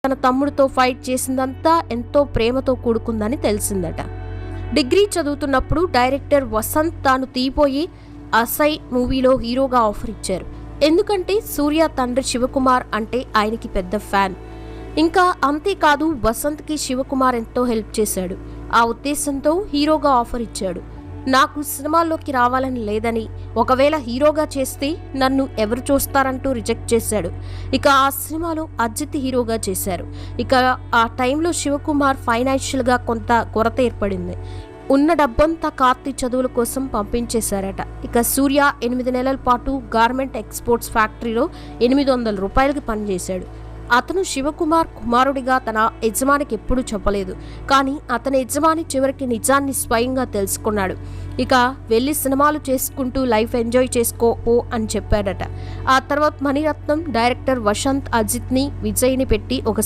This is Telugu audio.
తన తమ్ముడితో ఫైట్ చేసిందంతా ఎంతో ప్రేమతో కూడుకుందని తెలిసిందట. డిగ్రీ చదువుతున్నప్పుడు డైరెక్టర్ వసంత్ తాను తీయబోయి అసై మూవీలో హీరోగా ఆఫర్ ఇచ్చారు. ఎందుకంటే సూర్య తండ్రి శివకుమార్ అంటే ఆయనకి పెద్ద ఫ్యాన్. ఇంకా అంతేకాదు వసంత్కి శివకుమార్ ఎంతో హెల్ప్ చేశాడు. ఆ ఉద్దేశంతో హీరోగా ఆఫర్ ఇచ్చాడు. నాకు సినిమాల్లోకి రావాలని లేదని, ఒకవేళ హీరోగా చేస్తే నన్ను ఎవరు చూస్తారంటూ రిజెక్ట్ చేశాడు. ఇక ఆ సినిమాలో అజిత్ హీరోగా చేశారు. ఇక ఆ టైంలో శివకుమార్ ఫైనాన్షియల్గా కొంత కొరత ఏర్పడింది. ఉన్న డబ్బంతా కార్తీ చదువుల కోసం పంపించేశారట. ఇక సూర్య 8 నెలల పాటు గార్మెంట్ ఎక్స్పోర్ట్స్ ఫ్యాక్టరీలో 800 రూపాయలకి పనిచేశాడు. అతను శివకుమార్ కుమారుడిగా తన యజమానికి ఎప్పుడూ చెప్పలేదు. కానీ అతని యజమాని చివరికి నిజాన్ని స్వయంగా తెలుసుకున్నాడు. ఇక వెళ్ళి సినిమాలు చేసుకుంటూ లైఫ్ ఎంజాయ్ చేసుకో అని చెప్పాడట. ఆ తర్వాత మణిరత్నం డైరెక్టర్ వసంత్ అజిత్ని, విజయ్ని పెట్టి ఒక